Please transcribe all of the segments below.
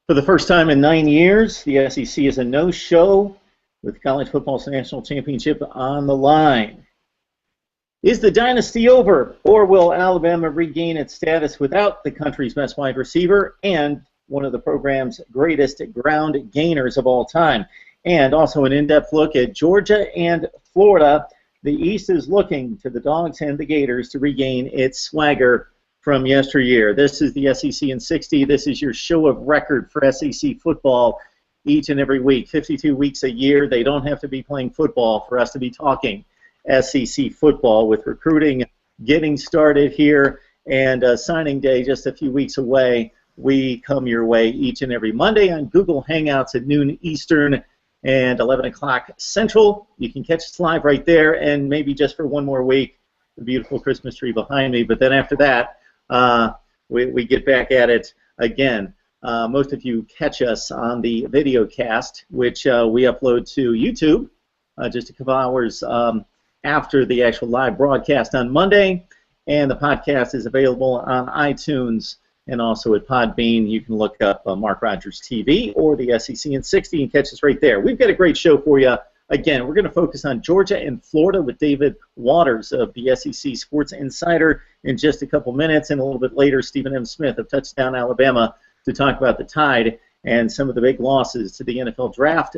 For the first time in 9 years, the SEC is a no-show with college football's national championship on the line. Is the dynasty over, or will Alabama regain its status without the country's best wide receiver and one of the program's greatest ground gainers of all time? And also an in-depth look at Georgia and Florida. The East is looking to the Dogs and the Gators to regain its swagger from yesteryear. This is the SEC in 60. This is your show of record for SEC football each and every week. 52 weeks a year. They don't have to be playing football for us to be talking SEC football, with recruiting getting started here and signing day just a few weeks away. We come your way each and every Monday on Google Hangouts at noon Eastern and 11 o'clock Central. You can catch us live right there, and maybe just for one more week, the beautiful Christmas tree behind me. But then after that, we get back at it again. Most of you catch us on the video cast, which we upload to YouTube just a couple hours after the actual live broadcast on Monday. And the podcast is available on iTunes and also at Podbean. You can look up Mark Rogers TV or the SEC in 60 and catch us right there. We've got a great show for you. Again, we're going to focus on Georgia and Florida with David Waters of the SEC Sports Insider in just a couple minutes, and a little bit later, Stephen M. Smith of Touchdown Alabama to talk about the Tide and some of the big losses to the NFL Draft.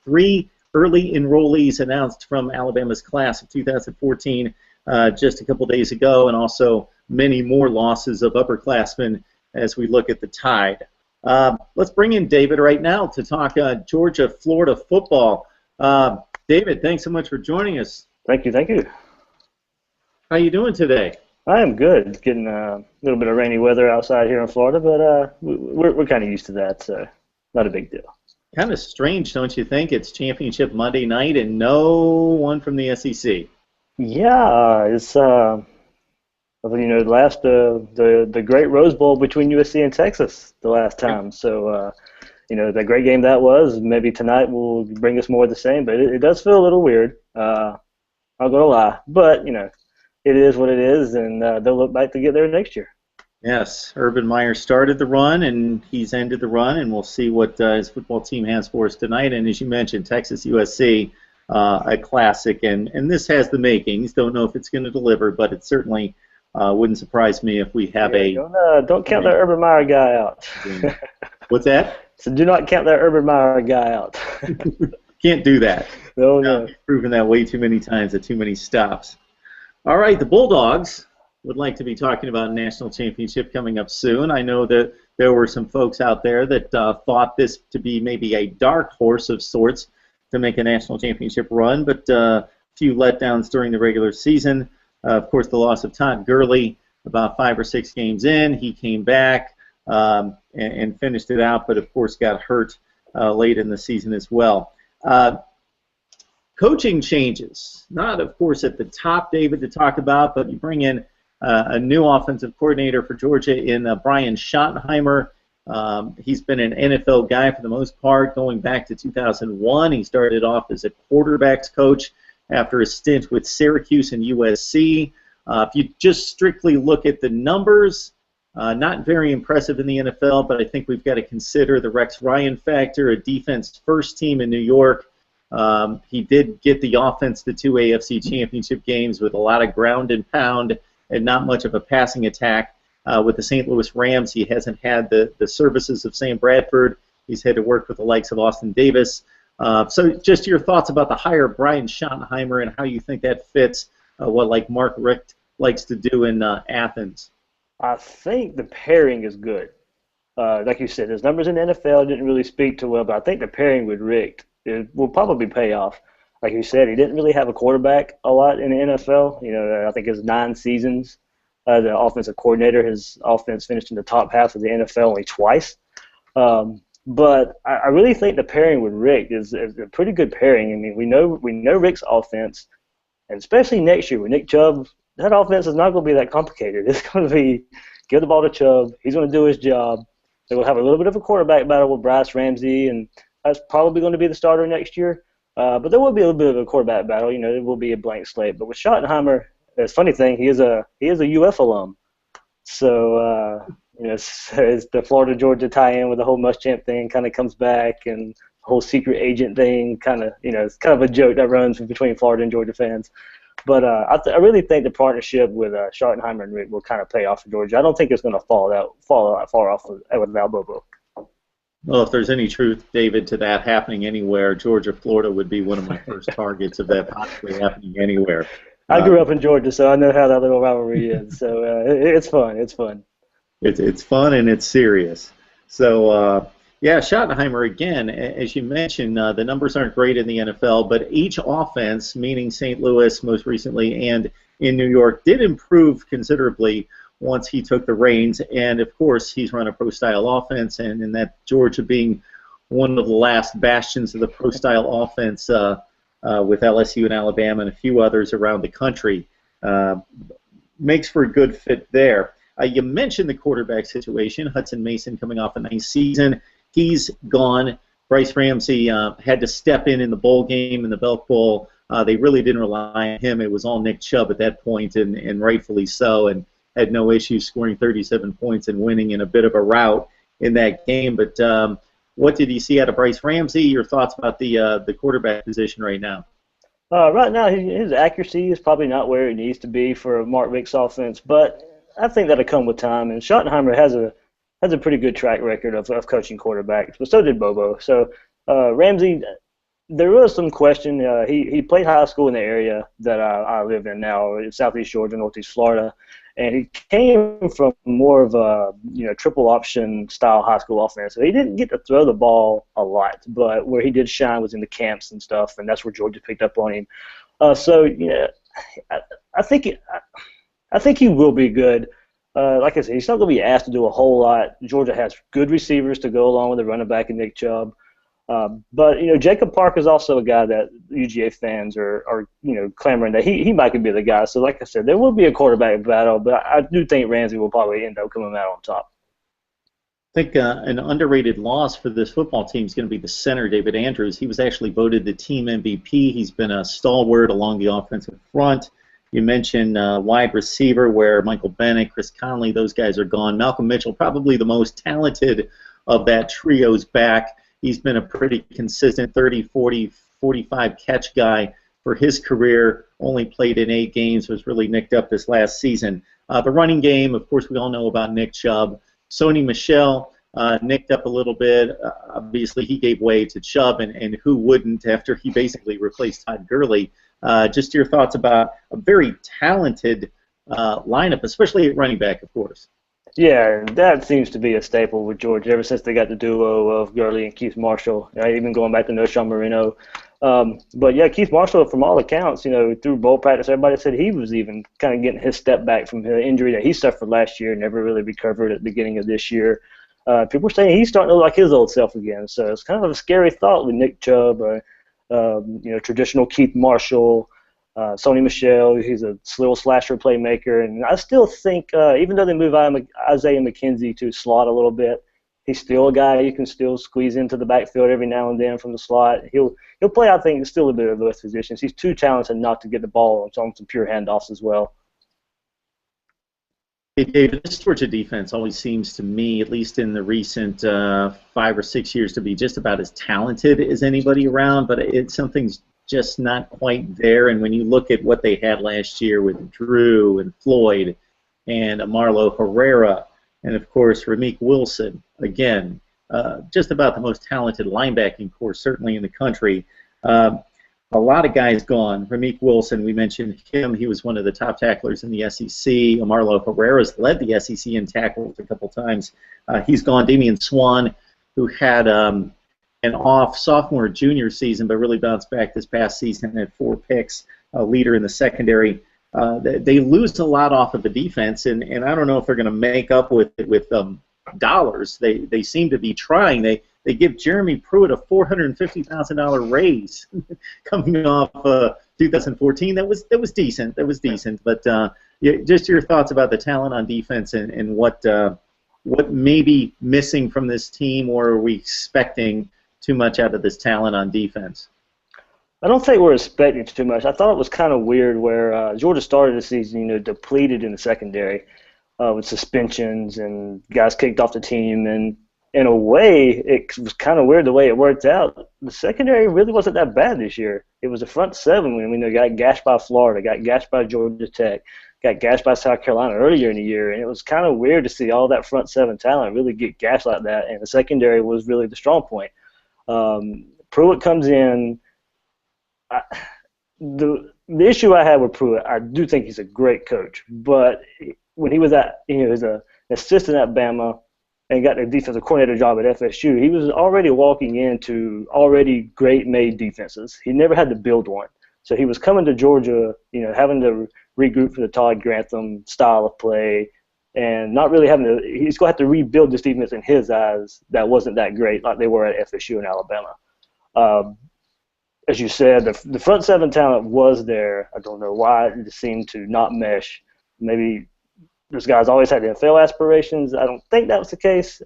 3 early enrollees announced from Alabama's class of 2014 just a couple days ago, and also many more losses of upperclassmen as we look at the Tide. Let's bring in David right now to talk Georgia-Florida football. David, thanks so much for joining us. Thank you, thank you. How you doing today? I am good. It's getting a little bit of rainy weather outside here in Florida, but we're kind of used to that, so not a big deal. Kind of strange, don't you think? It's Championship Monday night and no one from the SEC. Yeah, it's the great Rose Bowl between USC and Texas the last time. So the great game that was. Maybe tonight will bring us more of the same, but it does feel a little weird. I'm not gonna lie, but it is what it is, and they'll look back to get there next year. Yes, Urban Meyer started the run, and he's ended the run, and we'll see what his football team has for us tonight. And as you mentioned, Texas USC, a classic, and this has the makings. Don't know if it's going to deliver, but it certainly wouldn't surprise me if we have Don't count that Urban Meyer guy out. What's that? So do not count that Urban Meyer guy out. Can't do that. No. He's proven that way too many times at too many stops. All right, the Bulldogs would like to be talking about a national championship coming up soon. I know that there were some folks out there that thought this to be maybe a dark horse of sorts to make a national championship run, but a few letdowns during the regular season. Of course, the loss of Todd Gurley about 5 or 6 games in. He came back and finished it out, but of course got hurt late in the season as well. Coaching changes, not of course at the top, David, to talk about, but you bring in a new offensive coordinator for Georgia in Brian Schottenheimer. He's been an NFL guy for the most part, going back to 2001. He started off as a quarterbacks coach after a stint with Syracuse and USC. If you just strictly look at the numbers, not very impressive in the NFL, but I think we've got to consider the Rex Ryan factor, a defense-first team in New York. He did get the offense to 2 AFC championship games with a lot of ground and pound and not much of a passing attack. With the St. Louis Rams, he hasn't had the services of Sam Bradford. He's had to work with the likes of Austin Davis. So just your thoughts about the hire of Brian Schottenheimer and how you think that fits what Mark Richt likes to do in Athens. I think the pairing is good. Like you said, his numbers in the NFL didn't really speak to well, but I think the pairing with Richt it will probably pay off. Like you said, he didn't really have a quarterback a lot in the NFL. I think his 9 seasons as an offensive coordinator, his offense finished in the top half of the NFL only twice. But I really think the pairing with Rick is a pretty good pairing. I mean, we know Rick's offense, and especially next year with Nick Chubb, that offense is not going to be that complicated. It's going to be give the ball to Chubb. He's going to do his job. They will have a little bit of a quarterback battle with Bryce Ramsey, and that's probably going to be the starter next year. But there will be a little bit of a quarterback battle. It will be a blank slate. But with Schottenheimer, the funny thing, he is a UF alum. So It's the Florida-Georgia tie-in with the whole Muschamp thing kind of comes back, and the whole secret agent thing kind of, it's kind of a joke that runs between Florida and Georgia fans. But I really think the partnership with Schottenheimer and Rick will kind of pay off for Georgia. I don't think it's going to fall that far off without Bobo. Well, if there's any truth, David, to that happening anywhere, Georgia, Florida would be one of my first targets of that possibly happening anywhere. I grew up in Georgia, so I know how that little rivalry is. So it's fun. It's fun. It's fun and it's serious. So, yeah, Schottenheimer, again, as you mentioned, the numbers aren't great in the NFL, but each offense, meaning St. Louis most recently and in New York, did improve considerably once he took the reins. And, of course, he's run a pro-style offense, and in that Georgia being one of the last bastions of the pro-style offense with LSU and Alabama and a few others around the country, makes for a good fit there. You mentioned the quarterback situation. Hudson Mason coming off a nice season. He's gone. Bryce Ramsey had to step in the bowl game, in the Belk Bowl. They really didn't rely on him. It was all Nick Chubb at that point, and rightfully so, and had no issue scoring 37 points and winning in a bit of a rout in that game. But what did you see out of Bryce Ramsey? Your thoughts about the quarterback position right now? Right now, his accuracy is probably not where it needs to be for Mark Richt's offense, but I think that'll come with time. And Schottenheimer has a pretty good track record of coaching quarterbacks, but so did Bobo. So Ramsey, there was some question. He played high school in the area that I live in now, in Southeast Georgia, Northeast Florida, and he came from more of a triple option style high school offense. So he didn't get to throw the ball a lot, but where he did shine was in the camps and stuff, and that's where Georgia picked up on him. I think he will be good. Like I said, he's not going to be asked to do a whole lot. Georgia has good receivers to go along with the running back and Nick Chubb. But Jacob Park is also a guy that UGA fans are clamoring that he might be the guy. So like I said, there will be a quarterback battle, but I do think Ramsey will probably end up coming out on top. I think an underrated loss for this football team is going to be the center, David Andrews. He was actually voted the team MVP. He's been a stalwart along the offensive front. You mentioned wide receiver where Michael Bennett, Chris Conley, those guys are gone. Malcolm Mitchell, probably the most talented of that trio's back. He's been a pretty consistent 30, 40, 45 catch guy for his career. Only played in 8 games, was really nicked up this last season. The running game, of course, we all know about Nick Chubb. Sony Michel nicked up a little bit. Obviously, he gave way to Chubb, and who wouldn't after he basically replaced Todd Gurley. Just your thoughts about a very talented lineup, especially at running back, of course. Yeah, that seems to be a staple with Georgia ever since they got the duo of Gurley and Keith Marshall, even going back to Noshawn Marino. But yeah, Keith Marshall, from all accounts, through bowl practice, everybody said he was even kind of getting his step back from the injury that he suffered last year, never really recovered at the beginning of this year. People are saying he's starting to look like his old self again. So it's kind of a scary thought with Nick Chubb, traditional Keith Marshall, Sony Michel. He's a little slasher playmaker, and I still think even though they move Isaiah McKenzie to slot a little bit, he's still a guy you can still squeeze into the backfield every now and then from the slot. He'll play, I think, still a bit of both positions. He's too talented not to get the ball on some pure handoffs as well. Hey, David, this Georgia defense always seems to me, at least in the recent 5 or 6 years, to be just about as talented as anybody around, but something's just not quite there. And when you look at what they had last year with Drew and Floyd and Marlo Herrera and, of course, Ramik Wilson, again, just about the most talented linebacking corps, certainly in the country. A lot of guys gone. Ramik Wilson, we mentioned him. He was one of the top tacklers in the SEC. Marlo Herrera's led the SEC in tackles a couple times. He's gone. Damian Swan, who had an off sophomore junior season, but really bounced back this past season at 4 picks, a leader in the secondary. They lose a lot off of the defense, and I don't know if they're going to make up with it with dollars. They seem to be trying. They give Jeremy Pruitt a $450,000 raise coming off 2014. That was decent. That was decent. But just your thoughts about the talent on defense and what may be missing from this team, or are we expecting too much out of this talent on defense? I don't think we're expecting too much. I thought it was kind of weird where Georgia started the season, depleted in the secondary. with suspensions and guys kicked off the team. And in a way, it was kind of weird the way it worked out. The secondary really wasn't that bad this year. It was the front seven when they got gashed by Florida, got gashed by Georgia Tech, got gashed by South Carolina earlier in the year, and it was kind of weird to see all that front seven talent really get gashed like that, and the secondary was really the strong point. Pruitt comes in. The issue I had with Pruitt, I do think he's a great coach, but when he was as an assistant at Bama and got the defensive coordinator job at FSU, he was already walking into already great made defenses. He never had to build one. So he was coming to Georgia, having to regroup for the Todd Grantham style of play and not really having to – he's going to have to rebuild this defense in his eyes that wasn't that great like they were at FSU and Alabama. As you said, the front seven talent was there. I don't know why it just seemed to not mesh. Maybe those guys always had NFL aspirations. I don't think that was the case.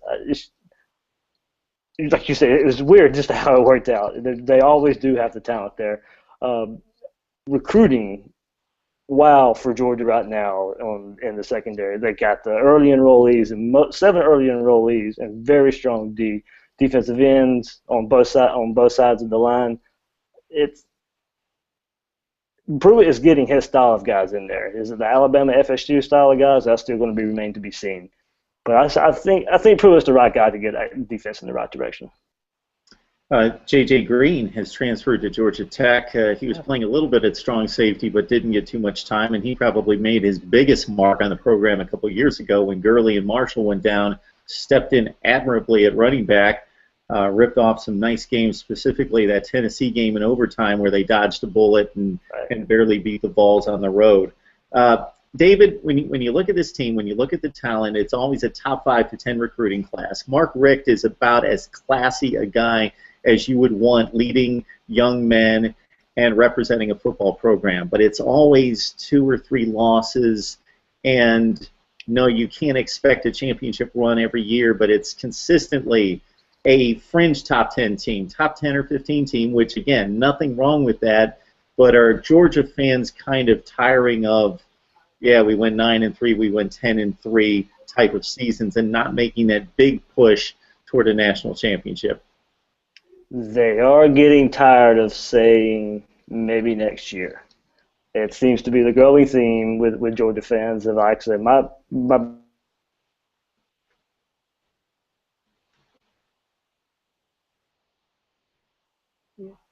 Like you said, it was weird just how it worked out. They always do have the talent there. Recruiting, wow, for Georgia right now in the secondary. They got the early enrollees and 7 early enrollees and very strong defensive ends on both sides of the line. Pruitt is getting his style of guys in there. Is it the Alabama FSU style of guys? That's still going to remain to be seen. But I think Pruitt's the right guy to get defense in the right direction. J.J. Green has transferred to Georgia Tech. He was playing a little bit at strong safety but didn't get too much time, and he probably made his biggest mark on the program a couple years ago when Gurley and Marshall went down, stepped in admirably at running back, ripped off some nice games, specifically that Tennessee game in overtime where they dodged a bullet and barely beat the Vols on the road. David, when you look at this team, when you look at the talent, it's always a top 5 to 10 recruiting class. Mark Richt is about as classy a guy as you would want leading young men and representing a football program. But it's always 2 or 3 losses, and no, you can't expect a championship run every year, but it's consistently a fringe top 10 team, top 10 or 15 team, which, again, nothing wrong with that, but are Georgia fans kind of tiring of, yeah, we went 9-3, we went 10-3 type of seasons and not making that big push toward a national championship? They are getting tired of saying maybe next year. It seems to be the growing theme with Georgia fans. And like I said,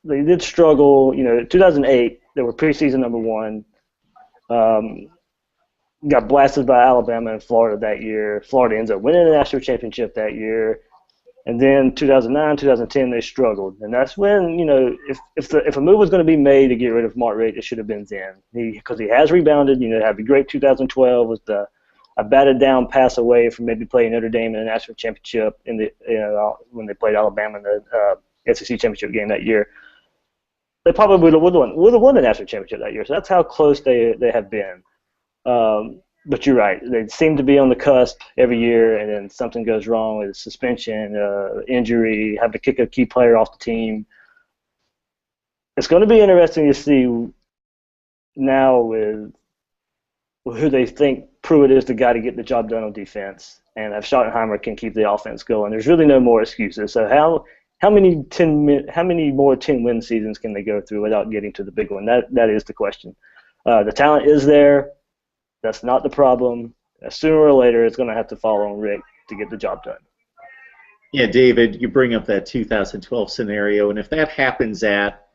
they did struggle. 2008, they were preseason number 1. Got blasted by Alabama and Florida that year. Florida ends up winning the national championship that year. And then 2009, 2010, they struggled. And that's when, if a move was going to be made to get rid of Mark Richt, it should have been then. Because he has rebounded. Had the great 2012 was a batted down pass away from maybe playing Notre Dame in the national championship when they played Alabama in the SEC championship game that year. They probably would have won the national championship that year. So that's how close they have been. But you're right. They seem to be on the cusp every year, and then something goes wrong with suspension, injury, have to kick a key player off the team. It's going to be interesting to see now with who they think Pruitt is the guy to get the job done on defense, and if Schottenheimer can keep the offense going. There's really no more excuses. So how many more 10-win seasons can they go through without getting to the big one? That is the question. The talent is there. That's not the problem. Sooner or later, it's going to have to fall on Rick to get the job done. Yeah, David, you bring up that 2012 scenario, and if that happens at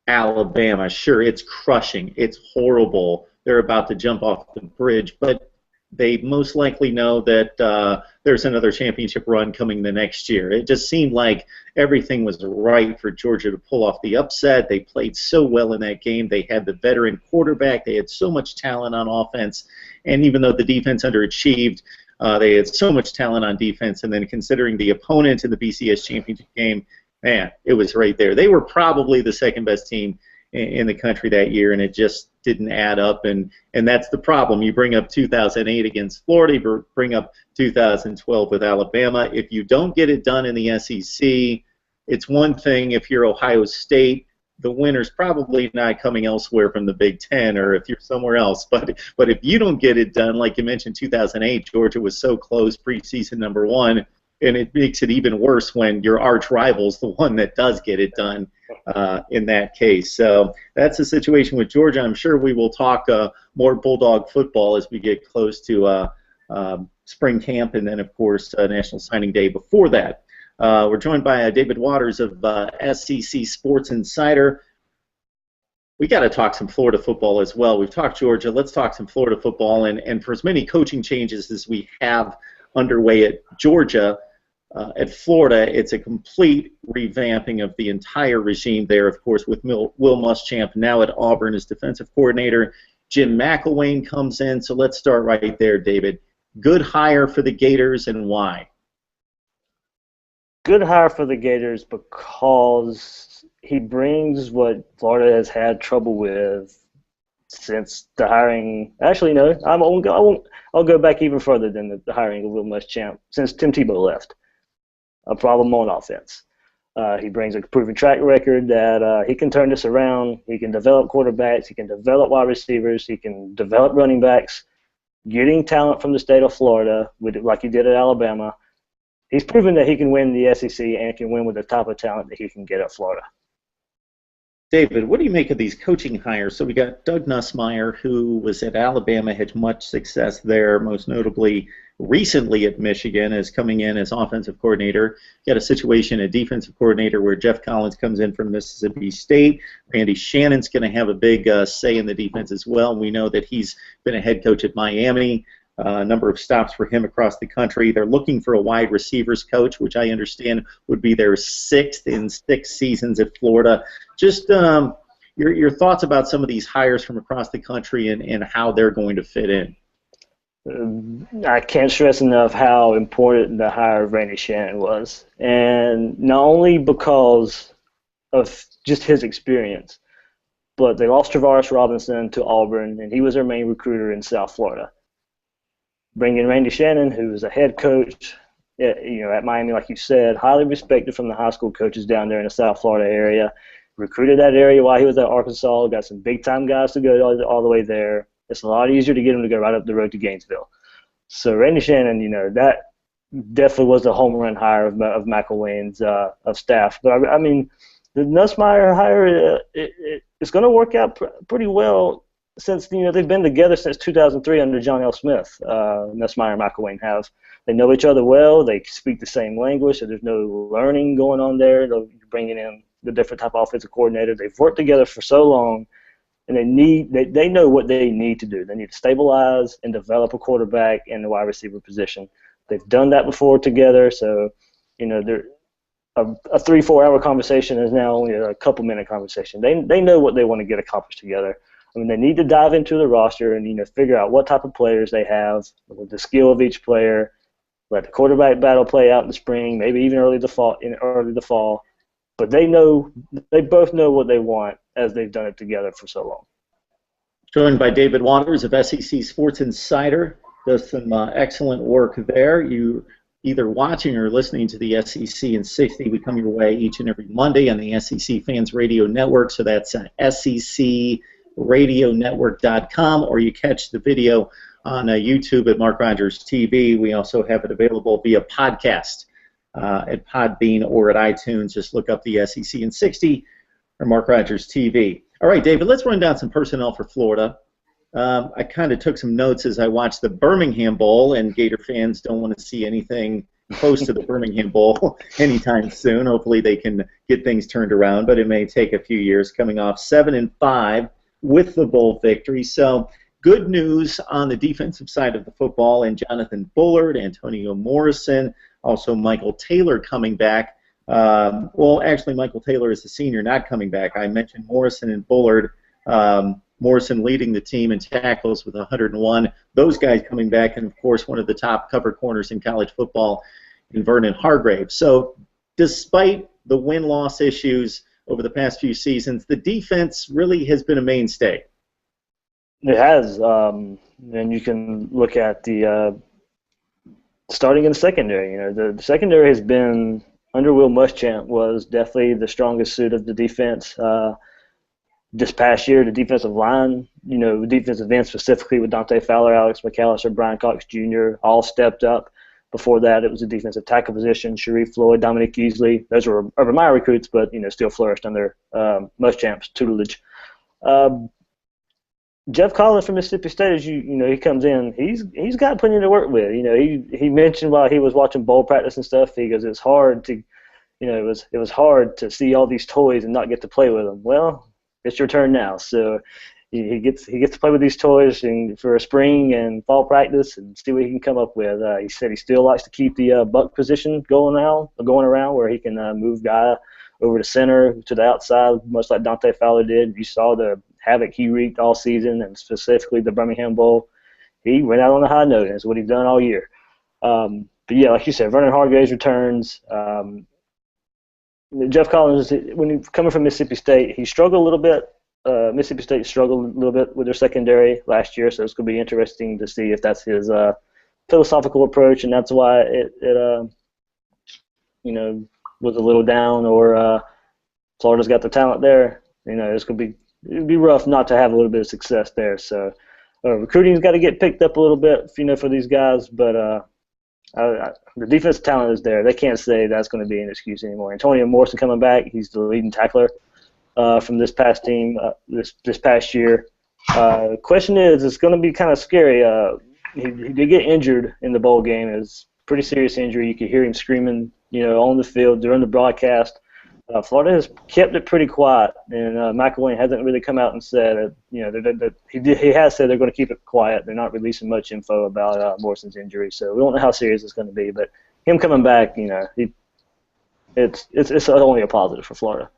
Alabama, sure, it's crushing. It's horrible. They're about to jump off the bridge, but they most likely know that there's another championship run coming the next year. It just seemed like everything was right for Georgia to pull off the upset. They played so well in that game. They had the veteran quarterback. They had so much talent on offense. And even though the defense underachieved, they had so much talent on defense. And then considering the opponent in the BCS championship game, man, it was right there. They were probably the second best team in the country that year, and it just didn't add up, and that's the problem. You bring up 2008 against Florida, you bring up 2012 with Alabama. If you don't get it done in the SEC, it's one thing if you're Ohio State the winner's probably not coming elsewhere from the Big Ten, or if you're somewhere else. But if you don't get it done, like you mentioned, 2008, Georgia was so close preseason number one, and it makes it even worse when your arch rival's the one that does get it done in that case. So that's the situation with Georgia. I'm sure we will talk more Bulldog football as we get close to spring camp, and then, of course, National Signing Day before that. We're joined by David Waters of SEC Sports Insider. We got to talk some Florida football as well. We've talked Georgia. Let's talk some Florida football. And for as many coaching changes as we have underway at Georgia, at Florida, it's a complete revamping of the entire regime there, of course, with Will Muschamp now at Auburn as defensive coordinator. Jim McElwain comes in. So let's start right there, David. Good hire for the Gators, and why? Good hire for the Gators because he brings what Florida has had trouble with since the hiring. Actually, no, I'll go back even further than the hiring of Will Muschamp, since Tim Tebow left. A problem on offense. He brings a proven track record that he can turn this around. He can develop quarterbacks. He can develop wide receivers. He can develop running backs. Getting talent from the state of Florida, like he did at Alabama. He's proven that he can win the SEC and can win with the type of talent that he can get at Florida. David, what do you make of these coaching hires? So we got Doug Nussmeier, who was at Alabama, had much success there, most notably recently at Michigan, as coming in as offensive coordinator. Got a situation at defensive coordinator where Jeff Collins comes in from Mississippi State. Randy Shannon's going to have a big say in the defense as well. We know that he's been a head coach at Miami. A number of stops for him across the country. They're looking for a wide receivers coach, which I understand would be their 6th in 6 seasons at Florida. Just your thoughts about some of these hires from across the country and how they're going to fit in. I can't stress enough how important the hire of Randy Shannon was. And not only because of just his experience, but they lost Travaris Robinson to Auburn, and he was their main recruiter in South Florida. Bringing Randy Shannon, who was a head coach, at Miami, like you said, highly respected from the high school coaches down there in the South Florida area, recruited that area while he was at Arkansas, got some big-time guys to go all the way there. It's a lot easier to get him to go right up the road to Gainesville. So Randy Shannon, that definitely was the home run hire of McElwain's of staff. But, I mean, the Nussmeier hire, it's going to work out pretty well, since they've been together since 2003 under John L. Smith. Nussmeier and McElwain have. They know each other well. They speak the same language, so there's no learning going on there. They're bringing in the different type of offensive coordinator. They've worked together for so long, and they know what they need to do. They need to stabilize and develop a quarterback in the wide receiver position. They've done that before together, so they're a 3-4 hour conversation is now only a couple-minute conversation. They know what they want to get accomplished together. I mean, they need to dive into the roster and figure out what type of players they have, with the skill of each player. Let the quarterback battle play out in the spring, maybe even early the fall. But they both know what they want, as they've done it together for so long. Joined by David Waters of SEC Sports Insider, does some excellent work there. You either watching or listening to the SEC in 60. We come your way each and every Monday on the SEC Fans Radio Network. So that's SECRadioNetwork.com, or you catch the video on YouTube at Mark Rogers TV. We also have it available via podcast at Podbean or at iTunes. Just look up the SEC in 60 or Mark Rogers TV. All right, David, let's run down some personnel for Florida. I kind of took some notes as I watched the Birmingham Bowl, and Gator fans don't want to see anything close to the Birmingham Bowl anytime soon. Hopefully they can get things turned around, but it may take a few years, coming off 7-5 with the bowl victory. So good news on the defensive side of the football, and Jonathan Bullard, Antonio Morrison, also Michael Taylor coming back. Well, actually, Michael Taylor is the senior, not coming back. I mentioned Morrison and Bullard. Morrison leading the team in tackles with 101. Those guys coming back, and, of course, one of the top cover corners in college football in Vernon Hargrave. So despite the win-loss issues over the past few seasons, the defense really has been a mainstay. It has. And you can look at the starting in the secondary. The secondary has been, under Will Muschamp, was definitely the strongest suit of the defense. this past year, the defensive line, the defensive end specifically with Dante Fowler, Alex McAllister, Brian Cox Jr. all stepped up. Before that, it was a defensive tackle position. Sharif Floyd, Dominic Easley. Those were Urban Meyer recruits, but still flourished under Muschamp's tutelage. Jeff Collins from Mississippi State, as he comes in, he's got plenty to work with. He mentioned while he was watching bowl practice and stuff, he goes, it's hard to, it was hard to see all these toys and not get to play with them. Well, it's your turn now, so he gets to play with these toys for a spring and fall practice and see what he can come up with. He said he still likes to keep the buck position going around where he can move guy over to center to the outside, much like Dante Fowler did. You saw the havoc he wreaked all season, and specifically the Birmingham Bowl. He went out on a high note, and it's what he's done all year. But yeah, like you said, Vernon Hargraves returns. Jeff Collins, when he coming from Mississippi State, he struggled a little bit. Mississippi State struggled a little bit with their secondary last year, so it's going to be interesting to see if that's his philosophical approach, and that's why it was a little down, or Florida's got the talent there. It'd be rough not to have a little bit of success there. So recruiting's got to get picked up a little bit, for these guys. But the defensive talent is there. They can't say that's going to be an excuse anymore. Antonio Morrison coming back. He's the leading tackler from this past team this past year. Question is, it's going to be kind of scary. He did get injured in the bowl game. It was a pretty serious injury. You could hear him screaming, on the field during the broadcast. Florida has kept it pretty quiet, and McElwain hasn't really come out and said, he has said they're going to keep it quiet. They're not releasing much info about Morrison's injury, so we don't know how serious it's going to be. But him coming back, it's only a positive for Florida.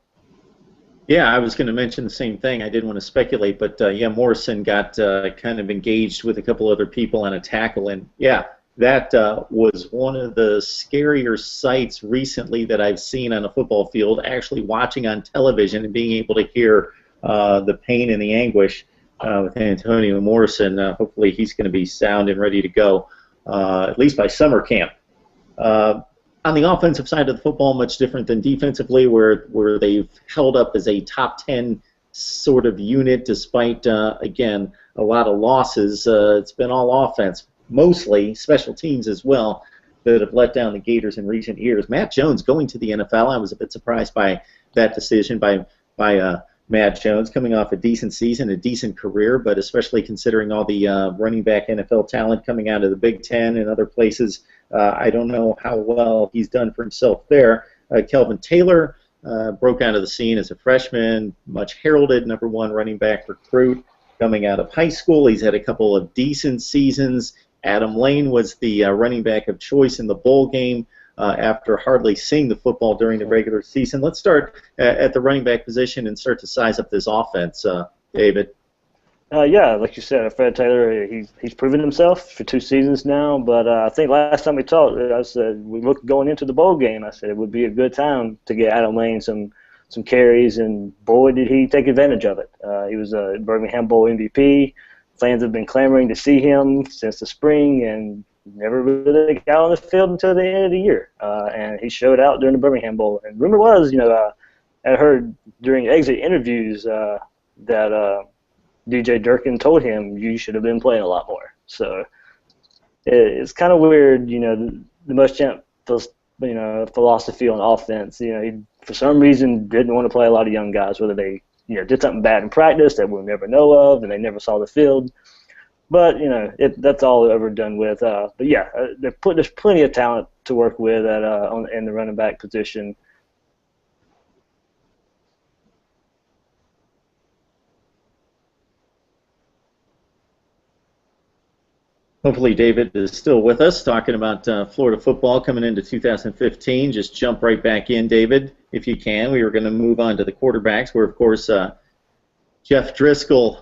Yeah, I was going to mention the same thing. I didn't want to speculate, but Morrison got kind of engaged with a couple other people on a tackle, and that was one of the scarier sights recently that I've seen on a football field, actually watching on television and being able to hear the pain and the anguish with Antonio Morrison. Hopefully he's going to be sound and ready to go, at least by summer camp. On the offensive side of the football, much different than defensively, where they've held up as a top 10 sort of unit despite, again, a lot of losses. It's been all offense. Mostly special teams as well that have let down the Gators in recent years. Matt Jones going to the NFL. I was a bit surprised by that decision by Matt Jones, coming off a decent season, a decent career, but especially considering all the running back NFL talent coming out of the Big Ten and other places. I don't know how well he's done for himself there. Kelvin Taylor broke out of the scene as a freshman, much heralded #1 running back recruit coming out of high school. He's had a couple of decent seasons. Adam Lane was the running back of choice in the bowl game after hardly seeing the football during the regular season. Let's start at the running back position and start to size up this offense, David. Like you said, Fred Taylor, he's proven himself for 2 seasons now. But I think last time we talked, I said we looked going into the bowl game. I said it would be a good time to get Adam Lane some carries, and boy, did he take advantage of it. He was a Birmingham Bowl MVP. Fans have been clamoring to see him since the spring, and never really got on the field until the end of the year. And he showed out during the Birmingham Bowl. And rumor was, I heard during exit interviews that DJ Durkin told him you should have been playing a lot more. So it's kind of weird, the Muschamp philosophy on offense. He for some reason didn't want to play a lot of young guys, whether they did something bad in practice that we'll never know of, and they never saw the field. But that's all ever done with. There's plenty of talent to work with in the running back position. Hopefully David is still with us, talking about Florida football coming into 2015. Just jump right back in, David, if you can. We were going to move on to the quarterbacks, where, of course, Jeff Driscoll,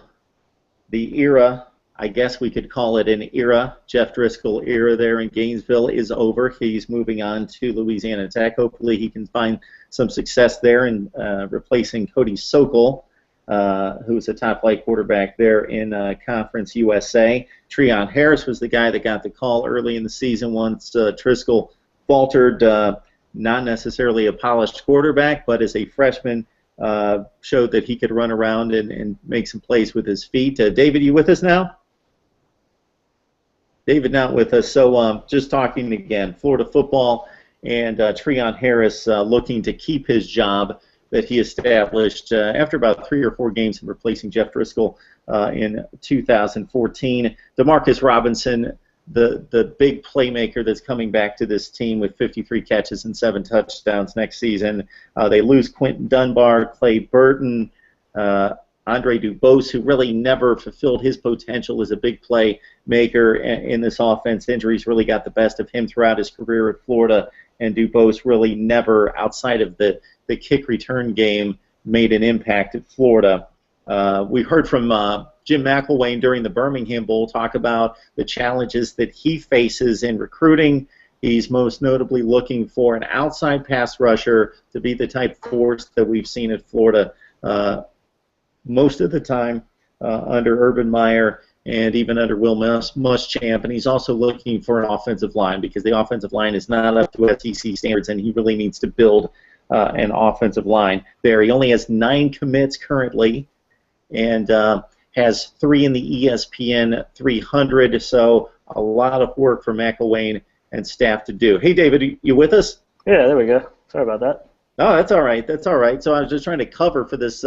the era, I guess we could call it an era, Jeff Driscoll era there in Gainesville is over. He's moving on to Louisiana Tech. Hopefully he can find some success there in replacing Cody Sokol, who's a top-flight quarterback there in Conference USA. Treon Harris was the guy that got the call early in the season once Driscoll faltered, not necessarily a polished quarterback, but as a freshman showed that he could run around and make some plays with his feet. David, you with us now? David not with us, so just talking again. Florida football and Treon Harris looking to keep his job that he established after about 3 or 4 games of replacing Jeff Driscoll in 2014. Demarcus Robinson, the big playmaker that's coming back to this team with 53 catches and 7 touchdowns next season. They lose Quentin Dunbar, Clay Burton, Andre Dubose, who really never fulfilled his potential as a big play maker in this offense. Injuries really got the best of him throughout his career at Florida, and Dubose really never, outside of the kick return game, made an impact at Florida. We heard from Jim McElwain during the Birmingham Bowl talk about the challenges that he faces in recruiting. He's most notably looking for an outside pass rusher to be the type force that we've seen at Florida most of the time under Urban Meyer and even under Will Muschamp. And he's also looking for an offensive line because the offensive line is not up to SEC standards, and he really needs to build an offensive line there. He only has 9 commits currently and has 3 in the ESPN 300, so a lot of work for McElwain and staff to do. Hey, David, you with us? Yeah, there we go. Sorry about that. Oh, that's all right. That's all right. So I was just trying to cover for this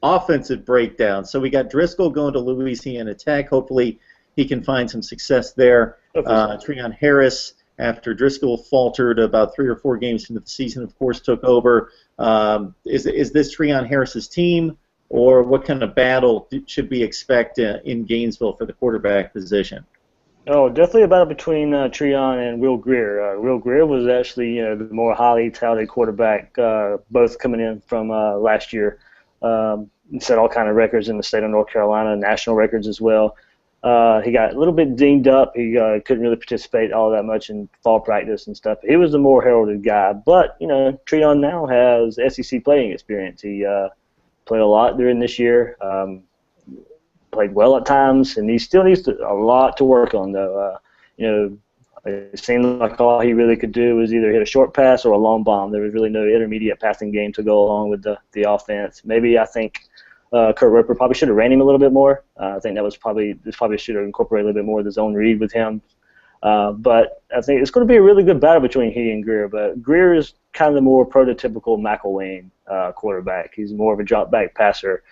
offensive breakdown. So we got Driscoll going to Louisiana Tech. Hopefully he can find some success there. Treon Harris, after Driscoll faltered about 3 or 4 games into the season, of course, took over. Is this Treon Harris's team, or what kind of battle should we expect in Gainesville for the quarterback position? Oh, definitely a battle between Treon and Will Greer. Will Greer was actually the more highly touted quarterback, both coming in from last year. Set all kind of records in the state of North Carolina, national records as well. He got a little bit dinged up. He couldn't really participate all that much in fall practice and stuff. He was the more heralded guy. But, Treon now has SEC playing experience. He played a lot during this year, played well at times, and he still needs a lot to work on, though. It seemed like all he really could do was either hit a short pass or a long bomb. There was really no intermediate passing game to go along with the offense. Maybe I think Kurt Roper probably should have ran him a little bit more. I think this probably should have incorporated a little bit more of the zone read with him. But I think it's going to be a really good battle between he and Greer. But Greer is kind of the more prototypical McElwain quarterback. He's more of a drop back passer.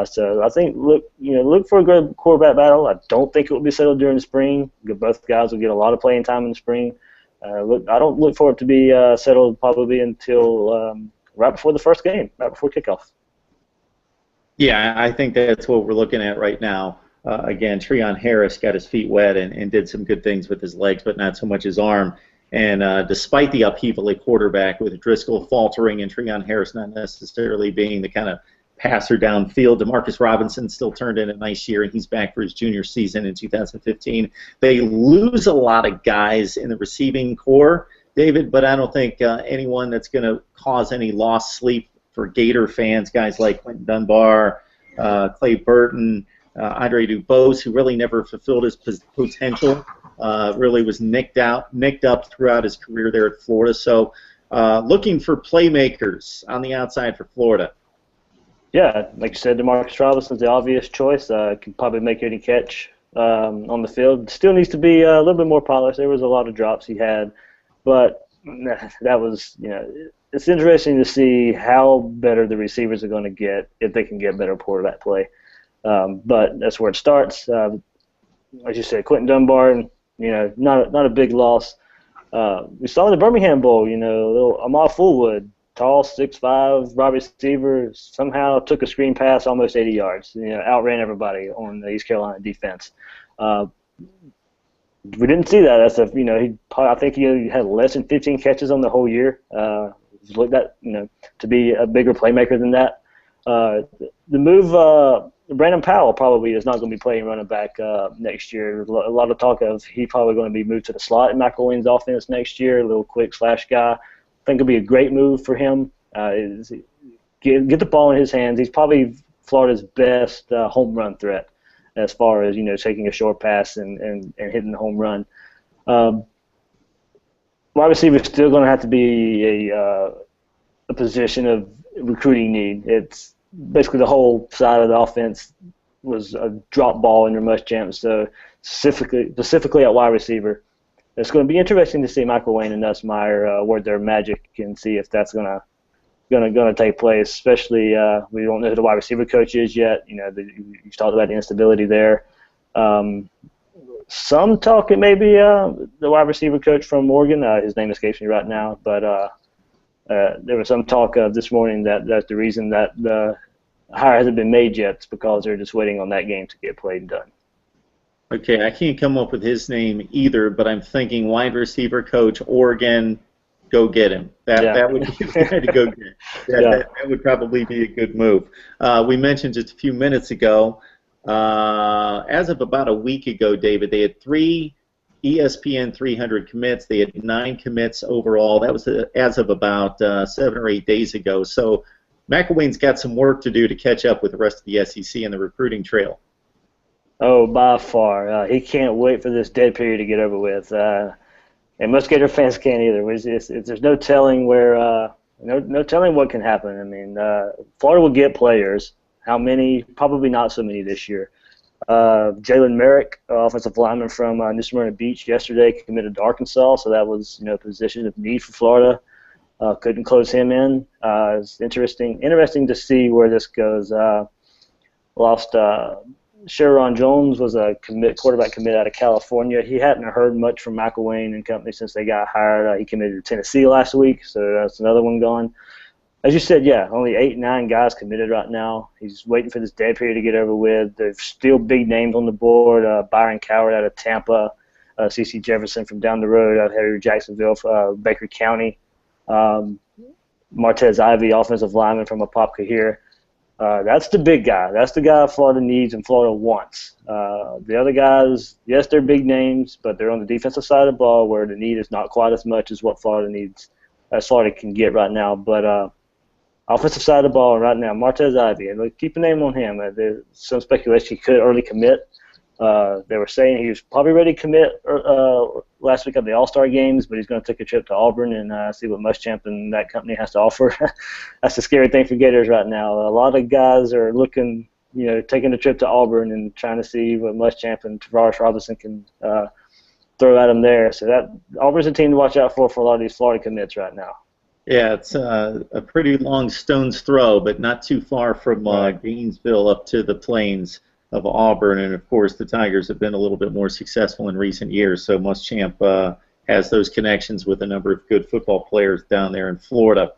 So I think look for a good quarterback battle. I don't think it will be settled during the spring. Both guys will get a lot of playing time in the spring. I don't look for it to be settled probably until right before the first game, right before kickoff. Yeah, I think that's what we're looking at right now. Again, Treon Harris got his feet wet and did some good things with his legs, but not so much his arm. And despite the upheaval at quarterback, with Driscoll faltering and Treon Harris not necessarily being the kind of passer downfield, Demarcus Robinson still turned in a nice year, and he's back for his junior season in 2015. They lose a lot of guys in the receiving core, David, but I don't think anyone that's going to cause any lost sleep for Gator fans, guys like Quentin Dunbar, Clay Burton, Andre Dubose, who really never fulfilled his potential, really was nicked up throughout his career there at Florida. So looking for playmakers on the outside for Florida. Yeah, like you said, Demarcus Robinson's the obvious choice. Can probably make any catch on the field. Still needs to be a little bit more polished. There was a lot of drops he had, but that was, it's interesting to see how better the receivers are going to get if they can get better quarterback play. But that's where it starts. As you said, Quentin Dunbar, not a big loss. We saw in the Birmingham Bowl, little Amal Fullwood, tall, 6'5", wide receiver, somehow took a screen pass almost 80 yards. Outran everybody on the East Carolina defense. We didn't see that. I think he had less than 15 catches on the whole year. Looked at to be a bigger playmaker than that. The move, Brandon Powell probably is not going to be playing running back next year. A lot of talk of he probably going to be moved to the slot in McElwain's offense next year. A little quick slash guy. I think it'll be a great move for him. Get the ball in his hands. He's probably Florida's best home run threat as far as taking a short pass and hitting the home run. Wide receiver is still going to have to be a position of recruiting need. It's basically the whole side of the offense was a drop ball under Muschamp, so specifically at wide receiver. It's going to be interesting to see Michael Wayne and Nussmeier work their magic and see if that's gonna take place. Especially we don't know who the wide receiver coach is yet. You know, you talked about the instability there. Some talk it may be the wide receiver coach from Oregon. His name escapes me right now, but there was some talk this morning that's the reason that the hire hasn't been made yet. It's because they're just waiting on that game to get played and done. Okay, I can't come up with his name either, but I'm thinking wide receiver coach, Oregon, go get him. That would be the guy to go get. That would probably be a good move. We mentioned just a few minutes ago, as of about a week ago, David, they had 3 ESPN 300 commits. They had 9 commits overall. That was as of about 7 or 8 days ago. So McElwain's got some work to do to catch up with the rest of the SEC and the recruiting trail. Oh, by far. He can't wait for this dead period to get over with. And most Gator fans can't either. There's no telling where, no telling what can happen. I mean, Florida will get players. How many? Probably not so many this year. Jalen Merrick, offensive lineman from New Smyrna Beach, yesterday committed to Arkansas, so that was a position of need for Florida. Couldn't close him in. It's interesting to see where this goes. Lost Sharon Jones was a quarterback commit out of California. He hadn't heard much from McElwain and company since they got hired. He committed to Tennessee last week, so that's another one gone. As you said, only 8, 9 guys committed right now. He's waiting for this dead period to get over with. There's still big names on the board. Byron Coward out of Tampa, C.C. Jefferson from down the road out of Harry Jacksonville, Baker County, Martez Ivy, offensive lineman from Apopka here. That's the big guy. That's the guy Florida needs and Florida wants. The other guys, yes, they're big names, but they're on the defensive side of the ball where the need is not quite as much as what Florida needs, as Florida can get right now. But offensive side of the ball right now, Martez Ivy, and keep a name on him. There's some speculation he could early commit. They were saying he was probably ready to commit last week of the All-Star games, but he's going to take a trip to Auburn and see what Muschamp and that company has to offer. That's the scary thing for Gators right now. A lot of guys are looking, taking a trip to Auburn and trying to see what Muschamp and Tavares Robinson can throw at them there. So that Auburn's a team to watch out for a lot of these Florida commits right now. Yeah, it's a pretty long stone's throw, but not too far from Gainesville up to the plains of Auburn, and of course the Tigers have been a little bit more successful in recent years, so Muschamp has those connections with a number of good football players down there in Florida.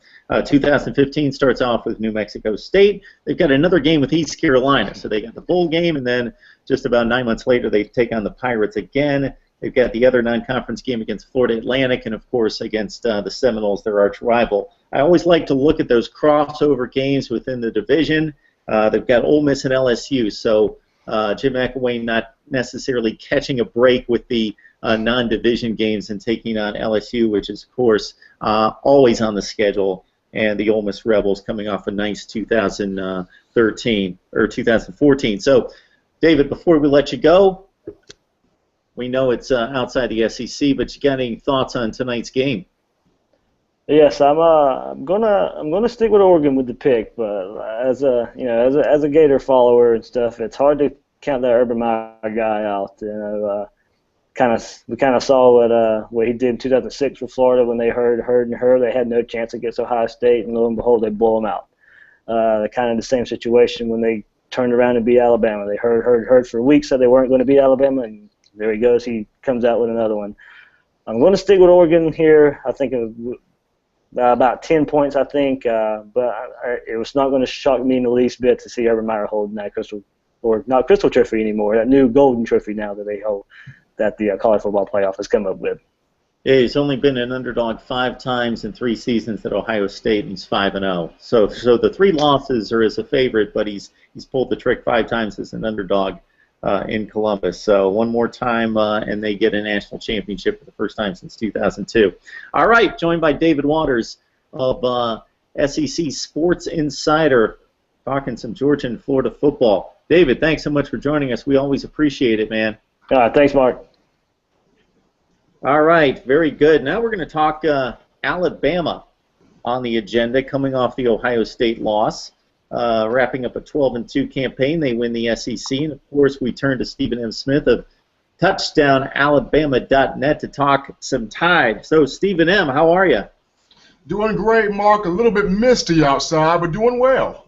2015 starts off with New Mexico State. They've got another game with East Carolina, so they got the bowl game, and then just about 9 months later they take on the Pirates again. They've got the other non-conference game against Florida Atlantic, and of course against the Seminoles, their arch rival. I always like to look at those crossover games within the division. They've got Ole Miss and LSU, so Jim McElwain not necessarily catching a break with the non-division games and taking on LSU, which is, of course, always on the schedule, and the Ole Miss Rebels coming off a nice 2013 or 2014. So, David, before we let you go, we know it's outside the SEC, but you got any thoughts on tonight's game? Yes, I'm gonna stick with Oregon with the pick, but as a Gator follower and stuff, it's hard to count that Urban Meyer guy out. We kind of saw what he did in 2006 with Florida when they heard they had no chance against Ohio State, and lo and behold, they blow them out. Kind of the same situation when they turned around and beat Alabama. They heard for weeks that they weren't going to beat Alabama, and there he goes. He comes out with another one. I'm going to stick with Oregon here. I think about 10 points, I think, but it was not going to shock me in the least bit to see Urban Meyer holding that not crystal trophy anymore, that new golden trophy now that they hold, that the college football playoff has come up with. Yeah, he's only been an underdog 5 times in 3 seasons at Ohio State, and he's 5-0. So the 3 losses are as a favorite, but he's pulled the trick 5 times as an underdog in Columbus. So one more time, and they get a national championship for the first time since 2002. All right, joined by David Waters of SEC Sports Insider, talking some Georgia and Florida football. David, thanks so much for joining us. We always appreciate it, man. Thanks, Mark. All right, very good. Now we're going to talk Alabama. on the agenda, coming off the Ohio State loss, wrapping up a 12-2 campaign. They win the SEC, and of course we turn to Stephen M. Smith of TouchdownAlabama.net to talk some Tide. So Stephen M., how are you? Doing great, Mark. A little bit misty outside, but doing well.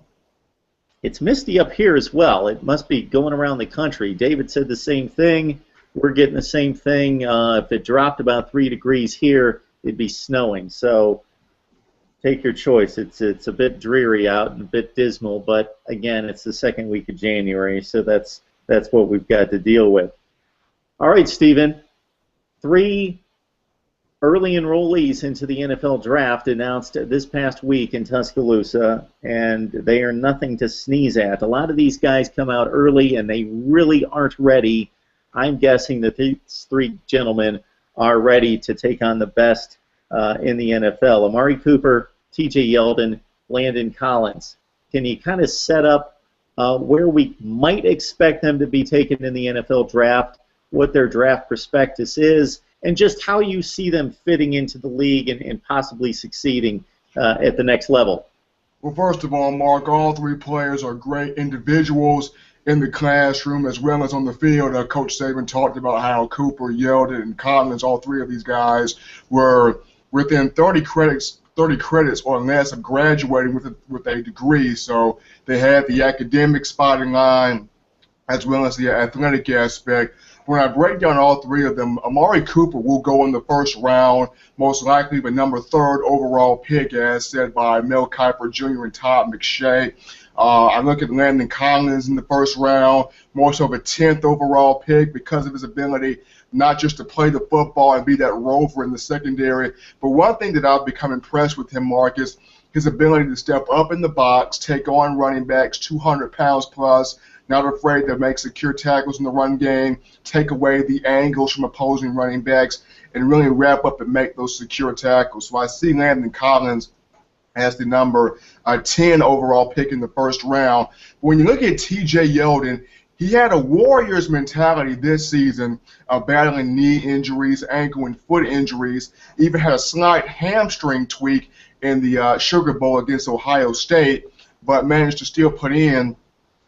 It's misty up here as well. It must be going around the country. David said the same thing. We're getting the same thing. If it dropped about 3 degrees here, it'd be snowing. So take your choice. It's a bit dreary out and a bit dismal, but again, it's the second week of January, so that's what we've got to deal with. All right, Stephen. 3 early enrollees into the NFL draft announced this past week in Tuscaloosa, and they are nothing to sneeze at. A lot of these guys come out early, and they really aren't ready. I'm guessing that these 3 gentlemen are ready to take on the best in the NFL. Amari Cooper, T.J. Yeldon, Landon Collins. Can you kind of set up where we might expect them to be taken in the NFL draft, what their draft prospectus is, and just how you see them fitting into the league and possibly succeeding at the next level? Well, first of all, Mark, all 3 players are great individuals in the classroom as well as on the field. Coach Saban talked about how Cooper, Yeldon, and Collins, all 3 of these guys, were within 30 credits or less of graduating with a degree. So they had the academic spotting line as well as the athletic aspect. When I break down all 3 of them, Amari Cooper will go in the first round, most likely the number 3rd overall pick, as said by Mel Kiper Jr. and Todd McShay. I look at Landon Collins in the first round, more so of a 10th overall pick because of his ability not just to play the football and be that rover in the secondary, but one thing that I've become impressed with him, Mark, is his ability to step up in the box, take on running backs 200 pounds plus, not afraid to make secure tackles in the run game, take away the angles from opposing running backs, and really wrap up and make those secure tackles. So I see Landon Collins as the number 10 overall pick in the first round. When you look at T.J. Yeldon, he had a Warriors mentality this season, battling knee injuries, ankle and foot injuries, even had a slight hamstring tweak in the Sugar Bowl against Ohio State, but managed to still put in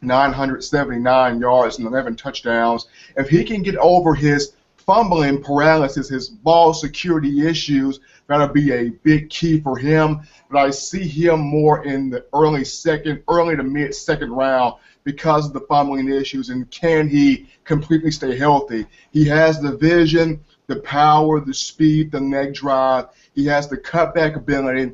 979 yards and 11 touchdowns. If he can get over his fumbling paralysis, his ball security issues, that'll be a big key for him. But I see him more in the early to mid-second round because of the fumbling issues, and can he completely stay healthy? He has the vision, the power, the speed, the leg drive. He has the cutback ability.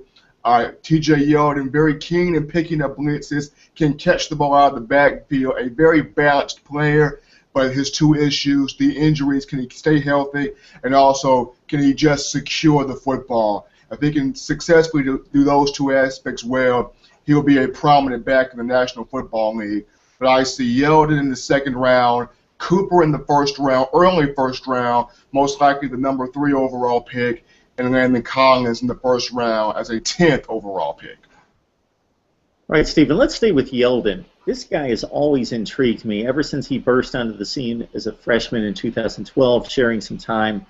T.J. Yeldon, very keen in picking up blitzes, can catch the ball out of the backfield, a very balanced player, but his 2 issues, the injuries, can he stay healthy, and also can he just secure the football? If he can successfully do those 2 aspects well, he'll be a prominent back in the National Football League. But I see Yeldon in the second round, Cooper in the first round, early first round, most likely the number 3 overall pick, and Landon Collins in the first round as a 10th overall pick. All right, Stephen, let's stay with Yeldon. This guy has always intrigued me ever since he burst onto the scene as a freshman in 2012, sharing some time,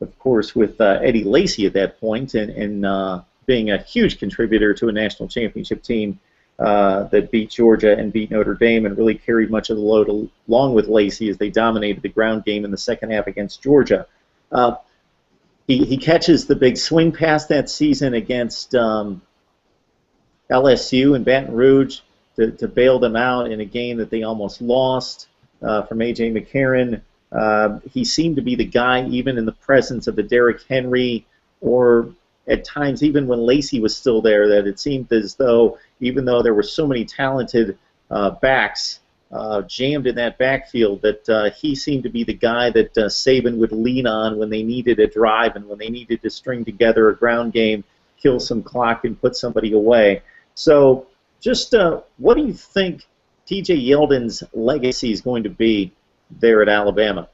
of course, with Eddie Lacy at that point, and being a huge contributor to a national championship team that beat Georgia and beat Notre Dame and really carried much of the load along with Lacy as they dominated the ground game in the second half against Georgia. He catches the big swing pass that season against LSU and Baton Rouge to bail them out in a game that they almost lost from A.J. McCarron. He seemed to be the guy even in the presence of a Derrick Henry, or at times even when Lacy was still there, that it seemed as though even though there were so many talented backs jammed in that backfield, that he seemed to be the guy that Saban would lean on when they needed a drive and when they needed to string together a ground game, kill some clock, and put somebody away. So just what do you think T.J. Yeldon's legacy is going to be there at Alabama?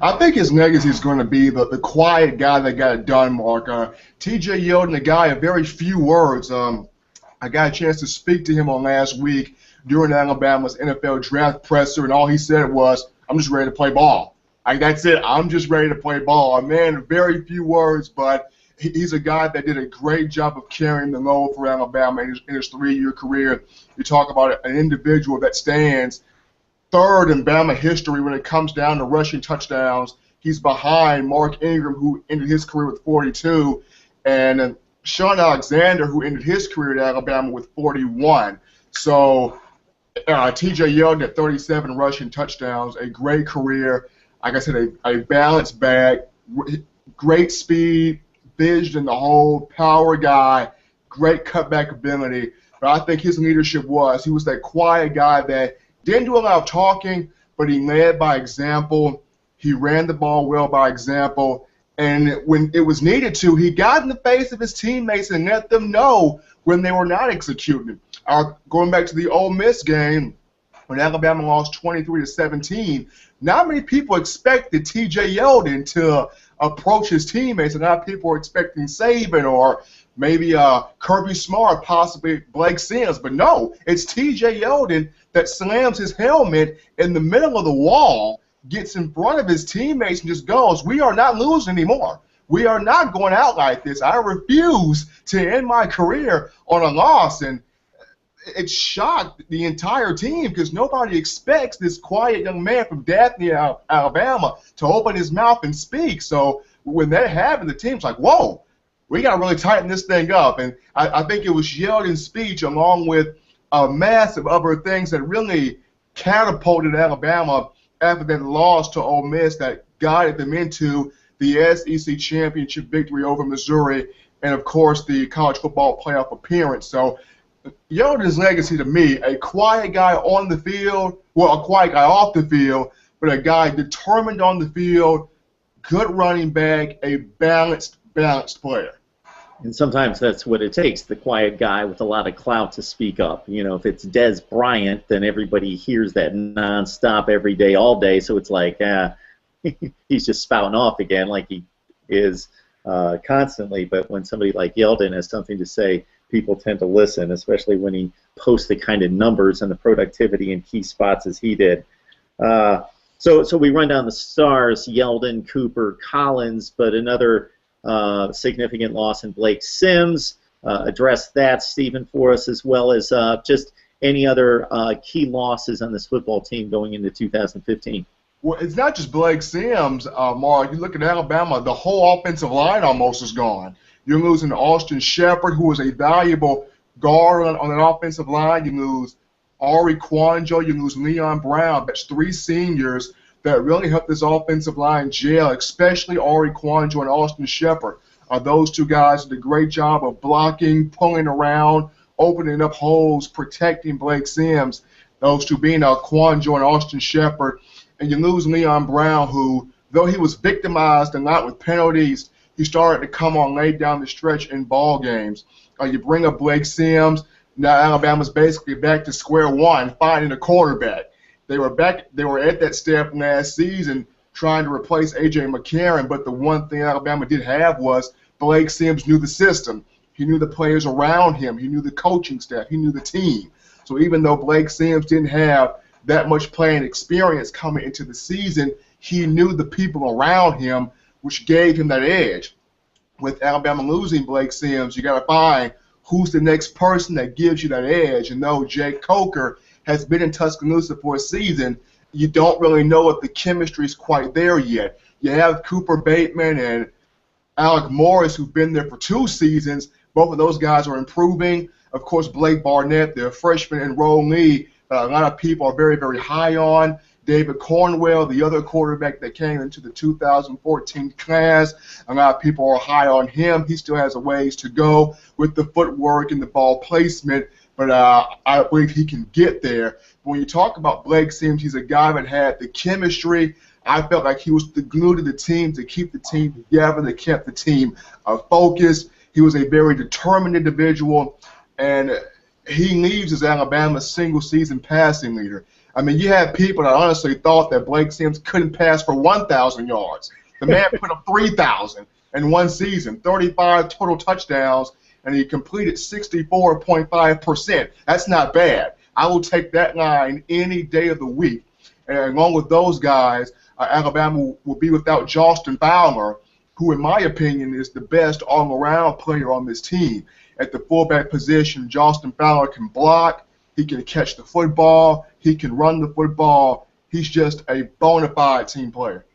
I think his legacy is going to be the quiet guy that got it done, Mark. T.J. Yeldon, a guy of very few words. I got a chance to speak to him on last week during Alabama's NFL draft presser, and all he said was, "I'm just ready to play ball." That's it. I'm just ready to play ball. A man of very few words, but he's a guy that did a great job of carrying the load for Alabama in his 3-year career. You talk about an individual that stands third in Bama history when it comes down to rushing touchdowns. He's behind Mark Ingram, who ended his career with 42, and Sean Alexander, who ended his career at Alabama with 41. So T.J. Yeldon at 37 rushing touchdowns, a great career. Like I said, a balanced back, great speed, vision in the hole, power guy, great cutback ability. But I think his leadership he was that quiet guy that didn't do a lot of talking, but he led by example. He ran the ball well by example. And when it was needed to, he got in the face of his teammates and let them know when they were not executing. Going back to the Ole Miss game, when Alabama lost 23-17, not many people expected T.J. Yeldon to approach his teammates, and now people were expecting Saban or maybe Kirby Smart, possibly Blake Sims. But no, it's T.J. Yeldon that slams his helmet in the middle of the wall, gets in front of his teammates, and just goes, "We are not losing anymore. We are not going out like this. I refuse to end my career on a loss." And it shocked the entire team because nobody expects this quiet young man from Daphne, Alabama, to open his mouth and speak. So when that happened, the team's like, whoa, we got to really tighten this thing up. And I think it was Yeldon's speech along with a mass of other things that really catapulted Alabama after that loss to Ole Miss that guided them into the SEC championship victory over Missouri and, of course, the college football playoff appearance. So Yeldon's legacy to me, a quiet guy on the field, well, a quiet guy off the field, but a guy determined on the field, good running back, a balanced player. And sometimes that's what it takes, the quiet guy with a lot of clout to speak up. You know, if it's Des Bryant, then everybody hears that nonstop every day, all day, so it's like, he's just spouting off again like he is constantly. But when somebody like Yeldon has something to say, people tend to listen, especially when he posts the kind of numbers and the productivity in key spots as he did. So we run down the stars, Yeldon, Cooper, Collins, but another significant loss in Blake Sims. Address that, Stephen, for us, as well as just any other key losses on this football team going into 2015. Well, it's not just Blake Sims, Mark. You look at Alabama, the whole offensive line almost is gone. You're losing Austin Shepard, who was a valuable guard on an offensive line. You lose Ari Quanjo. You lose Leon Brown. That's 3 seniors that really helped this offensive line gel, especially Ari Quanjo and Austin Shepard. Those 2 guys did a great job of blocking, pulling around, opening up holes, protecting Blake Sims. Those 2 being Quanjo and Austin Shepard. And you lose Leon Brown, who, though he was victimized a lot with penalties, he started to come on late down the stretch in ball games. You bring up Blake Sims. Now Alabama's basically back to square one, finding a quarterback. They were at that step last season trying to replace A.J. McCarron, but the one thing Alabama did have was Blake Sims knew the system. He knew the players around him. He knew the coaching staff. He knew the team. So even though Blake Sims didn't have that much playing experience coming into the season, he knew the people around him, which gave him that edge. With Alabama losing Blake Sims, you got to find who's the next person that gives you that edge. And though Jake Coker has been in Tuscaloosa for a season, you don't really know if the chemistry is quite there yet. You have Cooper Bateman and Alec Morris, who've been there for 2 seasons. Both of those guys are improving. Of course, Blake Barnett, the freshman enrollee, a lot of people are very, very high on. David Cornwell, the other quarterback that came into the 2014 class, a lot of people are high on him. He still has a ways to go with the footwork and the ball placement, but I believe he can get there. But when you talk about Blake Sims, he's a guy that had the chemistry. I felt like he was the glue to the team to keep the team together, that kept the team focused. He was a very determined individual, and he leaves as Alabama's single-season passing leader. I mean, you had people that honestly thought that Blake Sims couldn't pass for 1,000 yards. The man put up 3,000 in one season, 35 total touchdowns, and he completed 64.5%. That's not bad. I will take that line any day of the week. And along with those guys, Alabama will be without Justin Fowler, who in my opinion is the best all-around player on this team. At the fullback position, Justin Fowler can block, he can catch the football, he can run the football. He's just a bona fide team player.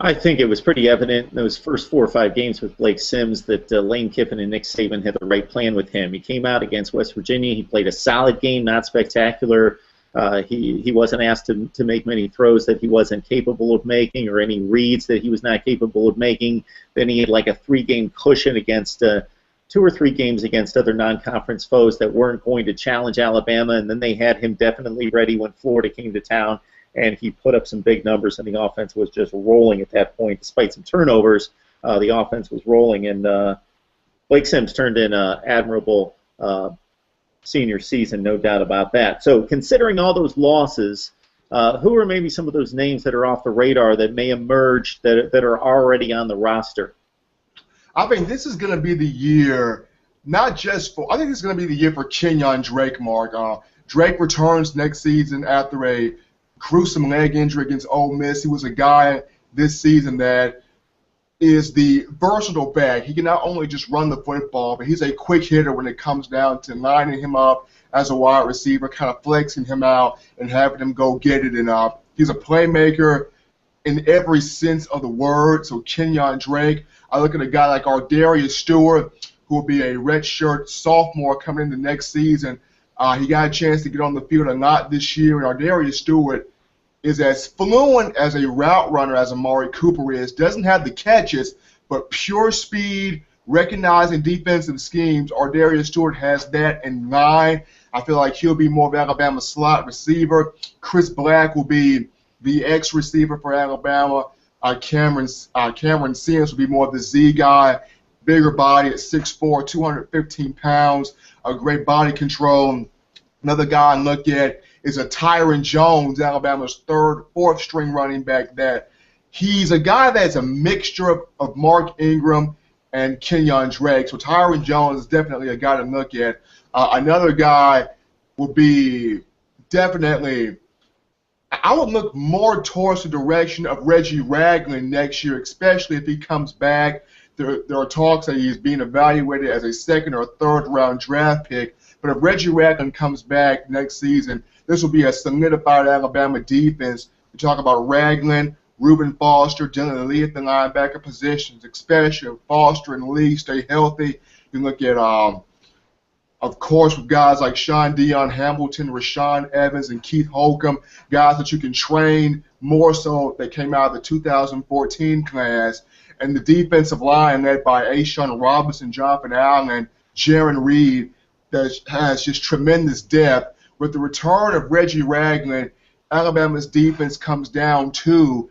I think it was pretty evident in those first 4 or 5 games with Blake Sims that Lane Kiffin and Nick Saban had the right plan with him. He came out against West Virginia. He played a solid game, not spectacular. He wasn't asked to make many throws that he wasn't capable of making or any reads that he was not capable of making. Then he had like a 3-game cushion against 2 or 3 games against other non-conference foes that weren't going to challenge Alabama, and then they had him definitely ready when Florida came to town. And he put up some big numbers, and the offense was just rolling at that point. Despite some turnovers, the offense was rolling, and Blake Sims turned in an admirable senior season, no doubt about that. So considering all those losses, who are maybe some of those names that are off the radar that may emerge that are already on the roster? I think this is going to be the year, not just for – I think this is going to be the year for Kenyon Drake, Mark. Drake returns next season after a – gruesome leg injury against Ole Miss. He was a guy this season that is the versatile back. He can not only just run the football, but he's a quick hitter when it comes down to lining him up as a wide receiver, kind of flexing him out and having him go get it. And he's a playmaker in every sense of the word. So Kenyon Drake. I look at a guy like Ardarius Stewart, who will be a redshirt sophomore coming into next season. He got a chance to get on the field a lot this year, and Ardarius Stewart is as fluent as a route runner as Amari Cooper is. Doesn't have the catches, but pure speed, recognizing defensive schemes. Ardarius Stewart has that in line. I feel like he'll be more of Alabama's slot receiver. Chris Black will be the X receiver for Alabama. Cameron Sims will be more of the Z guy. Bigger body at 6'4", 215 pounds, a great body control. Another guy I look at is a Tyron Jones, Alabama's 3rd, 4th string running back. That he's a guy that's a mixture of Mark Ingram and Kenyon Drake. So Tyron Jones is definitely a guy to look at. Another guy will be definitely, I would look more towards the direction of Reggie Ragland next year, especially if he comes back. There are talks that he's being evaluated as a 2nd or 3rd round draft pick. But if Reggie Ragland comes back next season, this will be a solidified Alabama defense. We talk about Ragland, Reuben Foster, Dylan Lee at the linebacker positions, especially if Foster and Lee stay healthy. You look at, of course, with guys like Sean Dion Hamilton, Rashawn Evans, and Keith Holcomb, guys that you can train more so that came out of the 2014 class. And the defensive line led by Ashawn Robinson, Jonathan Allen, Jaron Reed, that has just tremendous depth. With the return of Reggie Ragland, Alabama's defense comes down to,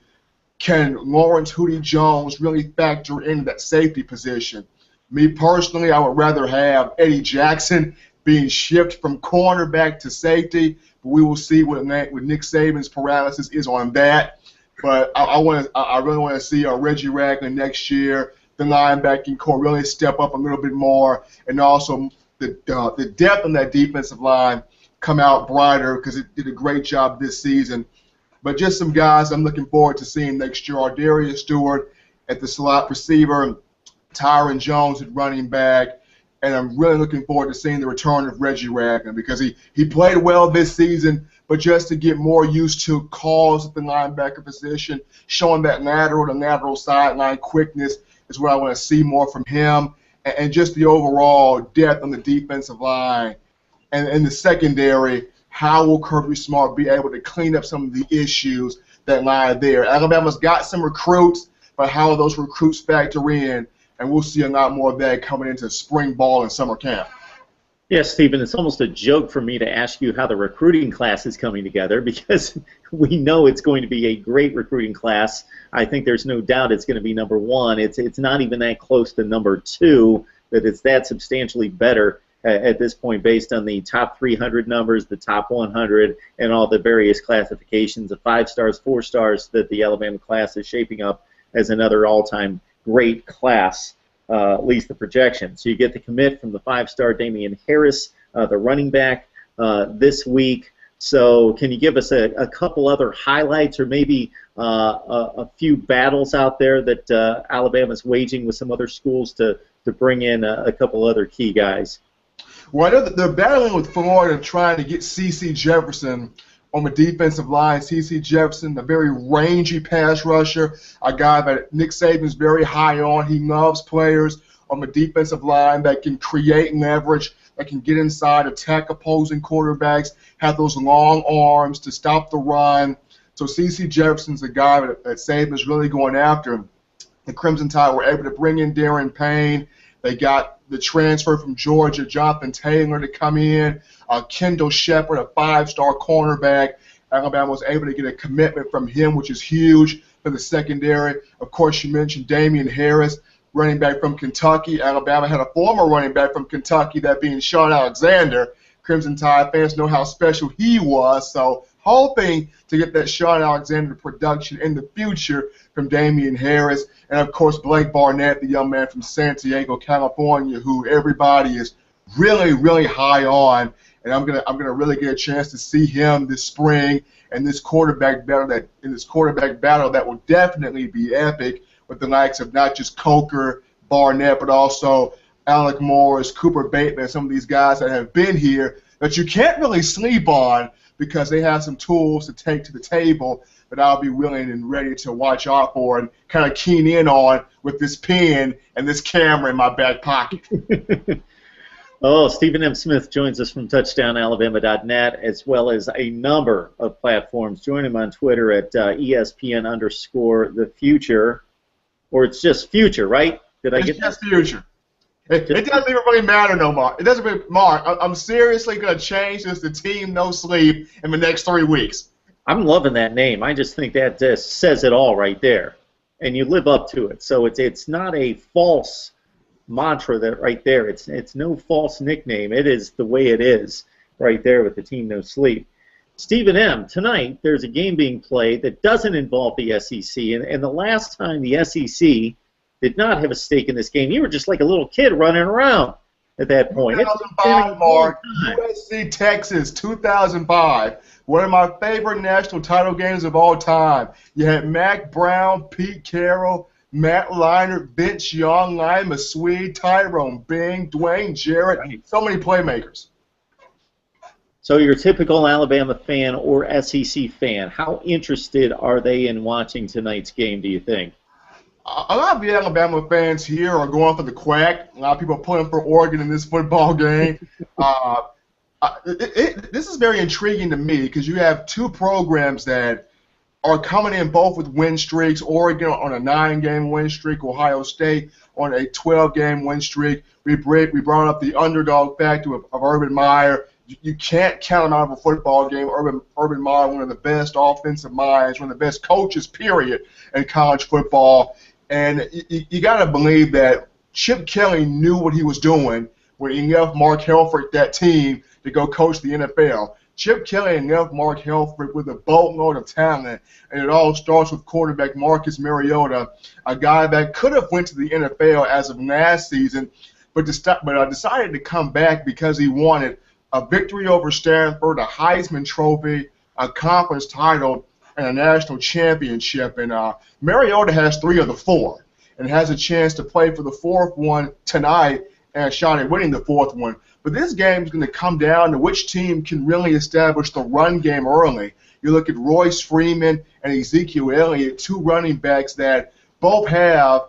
can Lawrence Hootie Jones really factor into that safety position? Me personally, I would rather have Eddie Jackson being shifted from cornerback to safety, but we will see what Nick Saban's paralysis is on that. But I really want to see Reggie Ragland next year, the linebacking core really step up a little bit more, and also the depth on that defensive line come out brighter because it did a great job this season. But just some guys I'm looking forward to seeing next year: Ardarius Stewart at the slot receiver, Tyron Jones at running back, and I'm really looking forward to seeing the return of Reggie Ragland because he played well this season. But just to get more used to calls at the linebacker position, showing that lateral sideline quickness is what I want to see more from him, and just the overall depth on the defensive line. And in the secondary, how will Kirby Smart be able to clean up some of the issues that lie there? Alabama's got some recruits, but how will those recruits factor in? And we'll see a lot more of that coming into spring ball and summer camp. Yes, Stephen, it's almost a joke for me to ask you how the recruiting class is coming together because we know it's going to be a great recruiting class. I think there's no doubt it's going to be number 1. It's not even that close to number 2, that it's that substantially better at this point based on the top 300 numbers, the top 100, and all the various classifications of 5 stars, 4 stars that the Alabama class is shaping up as another all-time great class. At least the projection. So you get the commit from the 5-star Damian Harris, the running back, this week. So can you give us a couple other highlights or maybe a few battles out there that Alabama's waging with some other schools to bring in a couple other key guys? Well, I know that they're battling with Florida trying to get C.C. Jefferson on the defensive line. C.C. Jefferson, a very rangy pass rusher, a guy that Nick Saban's very high on. He loves players on the defensive line that can create leverage, that can get inside, attack opposing quarterbacks, have those long arms to stop the run. So C.C. Jefferson's a guy that Saban's really going after. The Crimson Tide were able to bring in Darren Payne. They got the transfer from Georgia, Jonathan Taylor, to come in. Kendall Shepard, a 5-star cornerback. Alabama was able to get a commitment from him, which is huge for the secondary. Of course, you mentioned Damian Harris, running back from Kentucky. Alabama had a former running back from Kentucky, that being Sean Alexander. Crimson Tide fans know how special he was, so hoping to get that Sean Alexander production in the future from Damian Harris. And, of course, Blake Barnett, the young man from San Diego, California, who everybody is really, really high on. And I'm gonna really get a chance to see him this spring and this quarterback battle that will definitely be epic with the likes of not just Coker, Barnett, but also Alec Morris, Cooper Bateman, some of these guys that have been here that you can't really sleep on because they have some tools to take to the table that I'll be willing and ready to watch out for and kind of keen in on with this pen and this camera in my back pocket. Oh, Stephen M. Smith joins us from touchdownalabama.net as well as a number of platforms. Join him on Twitter at ESPN_the future, or it's just future, right? It's just future. It doesn't even really matter no more. It doesn't really, Mark, I'm seriously going to change this to Team No Sleep in the next 3 weeks. I'm loving that name. I just think that just says it all right there. And you live up to it. So it's not a false mantra that right there. It's no false nickname. It is the way it is right there with the Team No Sleep. Stephen M., tonight there's a game being played that doesn't involve the SEC. And the last time the SEC did not have a stake in this game, you were just like a little kid running around at that point. 2005, Mark. USC, Texas, 2005. One of my favorite national title games of all time. You had Mac Brown, Pete Carroll, Matt Leinart, Vince Young, Lima Swede, Tyrone Bing, Dwayne Jarrett. Right. So many playmakers. So your typical Alabama fan or SEC fan, how interested are they in watching tonight's game, do you think? A lot of the Alabama fans here are going for the quack. A lot of people are pulling for Oregon in this football game. This is very intriguing to me because you have two programs that are coming in both with win streaks. Oregon on a 9-game win streak, Ohio State on a 12-game win streak. We brought up the underdog factor of Urban Meyer. You can't count him out of a football game. Urban Meyer, one of the best offensive minds, one of the best coaches, period, in college football. And you got to believe that Chip Kelly knew what he was doing when he left Mark Helfrich that team to go coach the NFL. Chip Kelly left Mark Helfrich with a boatload of talent, and it all starts with quarterback Marcus Mariota, a guy that could have went to the NFL as of last season, but decided to come back because he wanted a victory over Stanford, a Heisman Trophy, a conference title, and a national championship. And Mariota has 3 of the 4 and has a chance to play for the 4th one tonight and a shot at winning the 4th one. But this game is going to come down to which team can really establish the run game early. You look at Royce Freeman and Ezekiel Elliott, 2 running backs that both have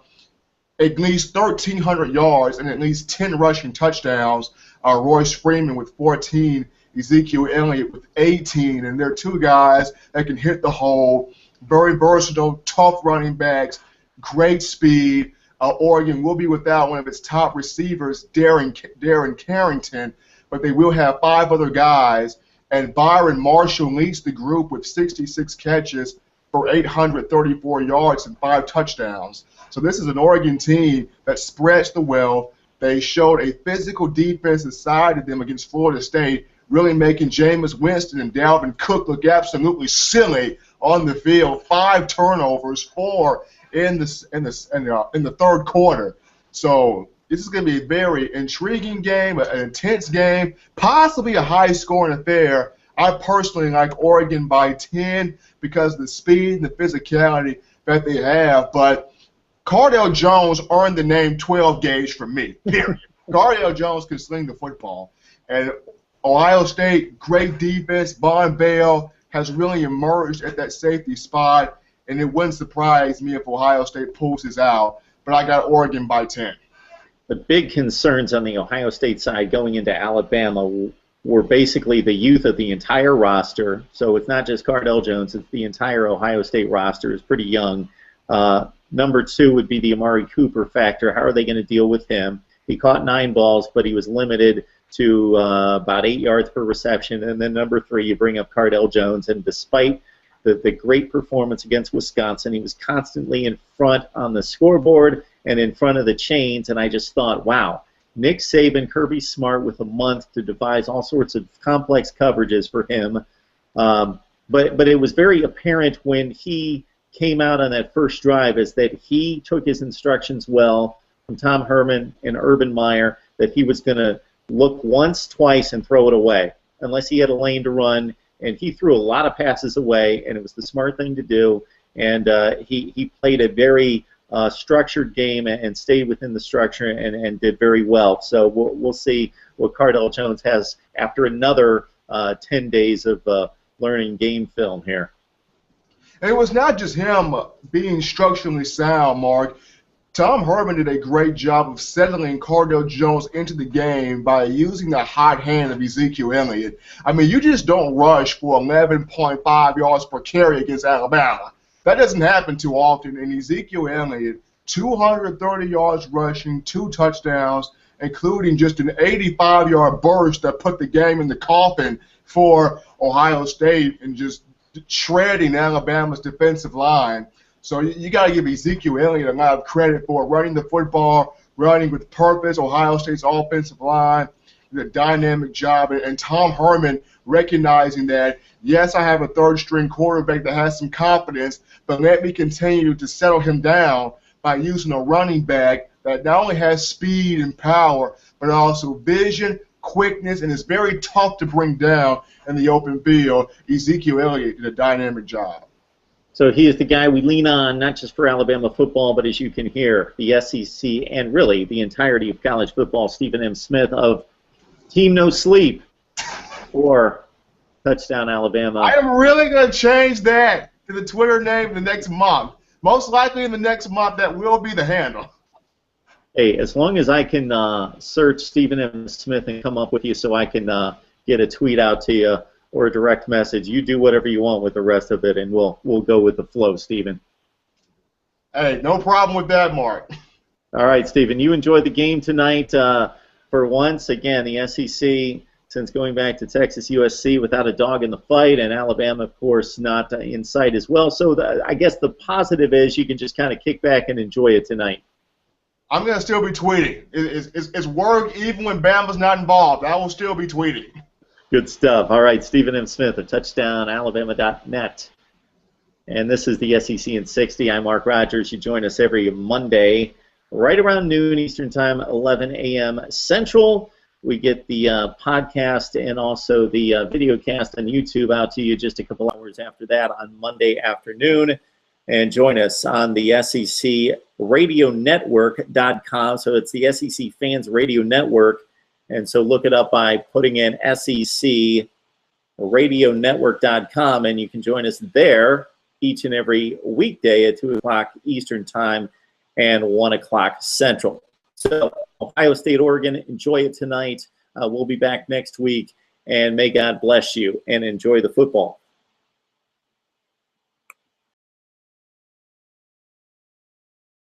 at least 1,300 yards and at least 10 rushing touchdowns. Royce Freeman with 14, Ezekiel Elliott with 18, and they're 2 guys that can hit the hole, very versatile, tough running backs, great speed. Oregon will be without one of its top receivers, Darren Carrington, but they will have 5 other guys, and Byron Marshall leads the group with 66 catches for 834 yards and 5 touchdowns. So this is an Oregon team that spreads the wealth. They showed a physical defensive side to them against Florida State, really making Jameis Winston and Dalvin Cook look absolutely silly on the field. 5 turnovers, 4 in the 3rd quarter. So this is going to be a very intriguing game, an intense game, possibly a high-scoring affair. I personally like Oregon by 10 because of the speed and the physicality that they have. But Cardale Jones earned the name 12 gauge for me, period. Cardale Jones can sling the football. And Ohio State, great defense. Von Bell has really emerged at that safety spot, and it wouldn't surprise me if Ohio State pulls this out. But I got Oregon by 10. The big concerns on the Ohio State side going into Alabama were basically the youth of the entire roster. So it's not just Cardale Jones, it's the entire Ohio State roster is pretty young. Number 2 would be the Amari Cooper factor. How are they going to deal with him? He caught 9 balls, but he was limited to about 8 yards per reception. And then number 3, you bring up Cardale Jones, and despite the great performance against Wisconsin, he was constantly in front on the scoreboard and in front of the chains, and I just thought, wow, Nick Saban, Kirby Smart with a month to devise all sorts of complex coverages for him. But it was very apparent when he came out on that first drive is that he took his instructions well from Tom Herman and Urban Meyer that he was going to look once, twice, and throw it away unless he had a lane to run. And he threw a lot of passes away, and it was the smart thing to do. And he played a very structured game and stayed within the structure and did very well. So we'll see what Cardale Jones has after another 10 days of learning game film here. And it was not just him being structurally sound, Mark. Tom Herman did a great job of settling Cardale Jones into the game by using the hot hand of Ezekiel Elliott. I mean, you just don't rush for 11.5 yards per carry against Alabama. That doesn't happen too often. And Ezekiel Elliott, 230 yards rushing, 2 touchdowns, including just an 85-yard burst that put the game in the coffin for Ohio State and just shredding Alabama's defensive line. So you got to give Ezekiel Elliott a lot of credit for running the football, running with purpose. Ohio State's offensive line did a dynamic job. And Tom Herman recognizing that, yes, I have a third-string quarterback that has some confidence, but let me continue to settle him down by using a running back that not only has speed and power, but also vision, quickness, and is very tough to bring down in the open field. Ezekiel Elliott did a dynamic job. So he is the guy we lean on, not just for Alabama football, but as you can hear, the SEC and really the entirety of college football. Stephen M. Smith of Team No Sleep or Touchdown Alabama. I am really going to change that to the Twitter name the next month. Most likely in the next month, that will be the handle. Hey, as long as I can search Stephen M. Smith and come up with you so I can get a tweet out to you or a direct message, you do whatever you want with the rest of it, and we'll go with the flow, Stephen. Hey, no problem with that, Mark. All right, Stephen, you enjoyed the game tonight. For once, again, the SEC, since going back to Texas USC without a dog in the fight, and Alabama, of course, not in sight as well. So I guess the positive is you can just kind of kick back and enjoy it tonight. I'm going to still be tweeting. It's work even when Bama's not involved. I will still be tweeting. Good stuff. All right, Stephen M. Smith of TouchdownAlabama.net. And this is the SEC in 60. I'm Mark Rogers. You join us every Monday right around noon Eastern Time, 11 a.m. Central. We get the podcast and also the video cast on YouTube out to you just a couple hours after that on Monday afternoon. And join us on the SEC Radio Network.com. So it's the SEC Fans Radio Network. And so look it up by putting in SECRadioNetwork.com, and you can join us there each and every weekday at 2 o'clock Eastern Time and 1 o'clock Central. So Ohio State, Oregon, enjoy it tonight. We'll be back next week, and may God bless you, and enjoy the football.